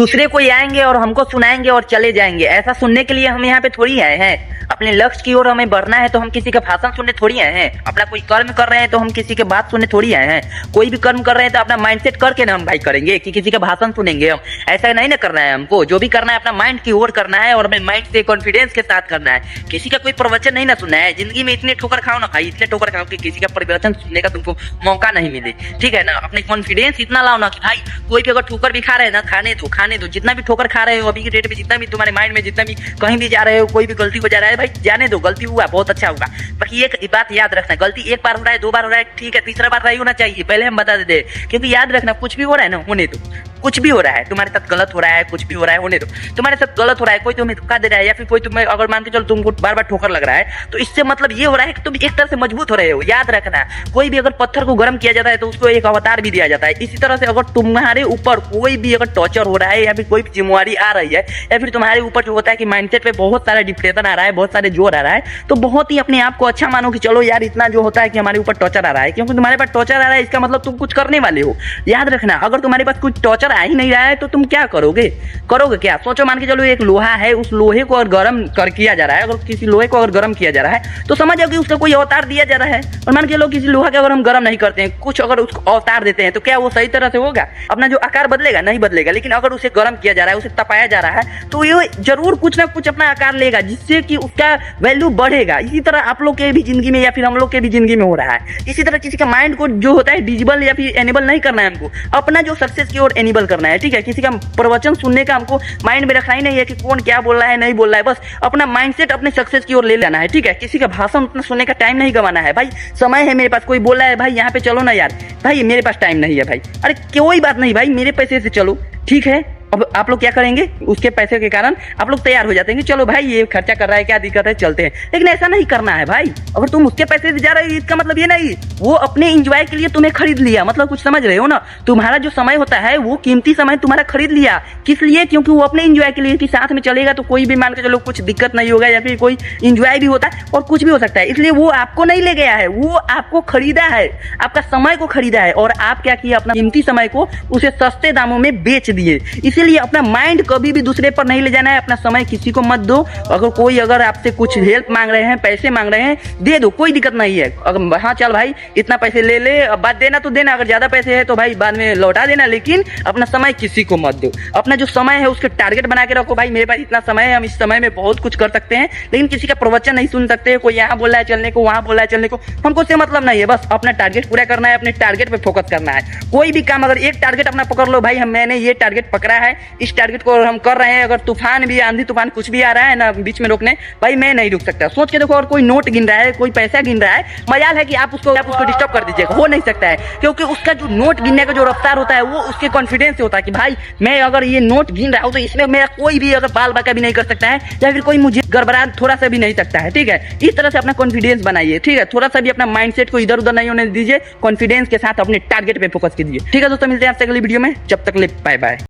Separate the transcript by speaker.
Speaker 1: दूसरे कोई आएंगे और हमको सुनाएंगे और चले जाएंगे। ऐसा सुनने के लिए हम यहाँ पे थोड़ी आए हैं। अपने लक्ष्य की ओर हमें बढ़ना है तो हम किसी का भाषण सुनने थोड़ी आए हैं। अपना कोई कर्म कर रहे हैं तो हम किसी के बात सुनने थोड़ी आए हैं। कोई भी कर्म कर रहे हैं तो अपना माइंडसेट करके ना हम भाई करेंगे कि किसी का भाषण सुनेंगे हम। ऐसा नहीं ना करना है हमको। जो भी करना है अपना माइंड की ओर करना है और अपने माइंड से कॉन्फिडेंस के साथ करना है। किसी का कोई प्रवचन नहीं ना सुनना है। जिंदगी में इतने ठोकर खाओ ना भाई, इतने ठोकर खाओ कि किसी का प्रवचन सुनने का तुमको मौका नहीं मिले। ठीक है ना। अपने कॉन्फिडेंस इतना लाओ ना कि भाई कोई भी अगर ठोकर भी खा रहे हैं ना, खाने दो। जितना भी ठोकर खा रहे हो अभी के डेट में, जितना भी तुम्हारे माइंड में, जितना भी कहीं भी जा रहे हो, कोई भी गलती हो जा रहा है भाई जाने दो। गलती हुआ बहुत अच्छा होगा, बाकी एक बात याद रखना, गलती एक बार हो रहा है, दो बार हो रहा है, ठीक है, तीसरा बार नहीं होना चाहिए। पहले हम बता देते, क्योंकि याद रखना कुछ भी हो रहा है ना, होने दो। कुछ भी हो रहा है तुम्हारे साथ, गलत हो रहा है, कुछ भी हो रहा है, होने दो। तुम्हारे साथ गलत हो रहा है, कोई तुम्हें धोखा दे रहा है या फिर कोई तुम्हें, अगर मान के चलो तुमको बार बार ठोकर लग रहा है, तो इससे मतलब ये हो रहा है कि तुम एक तरह से मजबूत हो रहे हो। याद रखना, कोई भी अगर पत्थर को गर्म किया जाता है तो उसको एक अवतार भी दिया जाता है। इसी तरह से अगर तुम्हारे ऊपर कोई भी अगर टॉर्चर हो रहा है या फिर कोई जिम्मेवारी आ रही है या फिर तुम्हारे ऊपर जो होता है कि माइंडसेट पे बहुत सारा डिप्रेशन आ रहा है, बहुत सारे जोर आ रहा है, तो बहुत ही अपने आप को अच्छा मानो कि चलो यार इतना जो होता है कि हमारे ऊपर टॉर्चर आ रहा है, क्योंकि तुम्हारे पास टॉर्चर आ रहा है इसका मतलब तुम कुछ करने वाले हो। याद रखना, अगर तुम्हारे पास कुछ टॉर्चर आ ही नहीं रहा है तो तुम क्या करोगे क्या? सोचो, मान के चलो एक लोहा है, उस लोहे को अगर गर्म कर किया जा रहा है, अगर किसी लोहे को अगर गर्म किया जा रहा है तो समझ जाओ कि उसका कोई अवतार दिया जा रहा है। और मान के चलो किसी लोहा का अगर हम गर्म नहीं करते हैं, कुछ अगर उसको अवतार देते हैं, तो क्या वो सही तरह से होगा? अपना जो आकार बदलेगा? नहीं बदलेगा। लेकिन अगर उसे गर्म किया जा रहा है, उसे तपाया जा रहा है, तो ये जरूर कुछ ना कुछ अपना आकार लेगा, जिससे कि उसका वैल्यू बढ़ेगा। इसी तरह आप लोग के भी जिंदगी में या फिर हम लोग के भी जिंदगी में हो रहा है। इसी तरह किसी का माइंड को जो होता है डिजिबल या फिर एनेबल नहीं करना है हमको, अपना जो सक्सेस की ओर एनेबल करना है। ठीक है, किसी का प्रवचन सुनने का हमको माइंड में रखना ही नहीं है कि कौन क्या बोल रहा है, नहीं बोल रहा है। बस अपना माइंडसेट अपने सक्सेस की ओर ले लेना है। ठीक है, किसी का भाषण उतना सुनने का टाइम नहीं गवाना है। भाई समय है मेरे पास, कोई बोल रहा है भाई यहाँ पे चलो ना यार, भाई मेरे पास टाइम नहीं है भाई। अरे कोई बात नहीं भाई, मेरे पैसे से चलो, ठीक है। अब आप लोग क्या करेंगे? उसके पैसे के कारण आप लोग तैयार हो जाते हैं कि चलो भाई ये खर्चा कर रहा है, क्या दिक्कत है, चलते हैं। लेकिन ऐसा नहीं करना है भाई। अगर तुम उसके पैसे से जा रहे हो इसका मतलब ये नहीं वो अपने एंजॉय के लिए तुम्हें खरीद लिया, मतलब कुछ समझ रहे हो ना। तुम्हारा जो समय होता है वो कीमती समय तुम्हारा खरीद लिया, किस लिए? क्योंकि वो अपने एंजॉय के लिए कि साथ में चलेगा तो कोई भी मान के चलो कुछ दिक्कत नहीं होगा, या फिर कोई एंजॉय भी होता है और कुछ भी हो सकता है। इसलिए वो आपको नहीं ले गया है, वो आपको खरीदा है, आपका समय को खरीदा है। और आप क्या किया? अपना कीमती समय को उसे सस्ते दामों में बेच दिए। इसीलिए अपना माइंड कभी भी दूसरे पर नहीं ले जाना है। अपना समय किसी को मत दो। अगर आपसे कुछ हेल्प मांग रहे हैं, पैसे मांग रहे हैं, दे दो, कोई दिक्कत नहीं है। अगर हाँ चल भाई इतना पैसे ले ले, अब बात देना तो देना, अगर ज्यादा पैसे है तो भाई बाद में लौटा देना, लेकिन अपना समय किसी को मत दो। अपना जो समय है उसके टारगेट बना के रखो। भाई मेरे पास इतना समय है, हम इस समय में बहुत कुछ कर सकते हैं, लेकिन किसी का प्रवचन नहीं सुन सकते। कोई यहाँ बोल रहा है चलने को, वहां बोल रहा है चलने को, हमको उससे मतलब नहीं है। बस अपना टारगेट पूरा करना है, अपने टारगेट पे फोकस करना है। कोई भी काम, अगर एक टारगेट अपना पकड़ लो भाई, मैंने ये टारगेट पकड़ा है, इस टारगेट को हम कर रहे हैं, अगर तूफान भी, आंधी तूफान कुछ भी आ रहा है ना बीच में रोकने, भाई मैं नहीं रुक सकता। सोच के देखो, और कोई नोट गिन रहा है, कोई पैसा गिन रहा है, मजाल है कि आप उसको डिस्टर्ब कर दीजिएगा, हो नहीं सकता है। क्योंकि उसका जो नोट गिनने का जो रफ्तार होता है वो उसके कॉन्फिडेंस से होता है कि भाई मैं अगर ये नोट गिन रहा हूँ तो इसमें मेरा कोई भी अगर बाल बाका भी नहीं कर सकता है, या फिर कोई मुझे गड़बड़ा थोड़ा सा भी नहीं सकता है। ठीक है, इस तरह से अपना कॉन्फिडेंस बनाइए। ठीक है, थोड़ा सा भी अपना माइंडसेट को इधर उधर नहीं होने दीजिए, कॉन्फिडेंस के साथ अपने टारगेट पे फोकस कीजिए। ठीक है दोस्तों, मिलते हैं आपसे अगली वीडियो में, जब तक ले बाय बाय।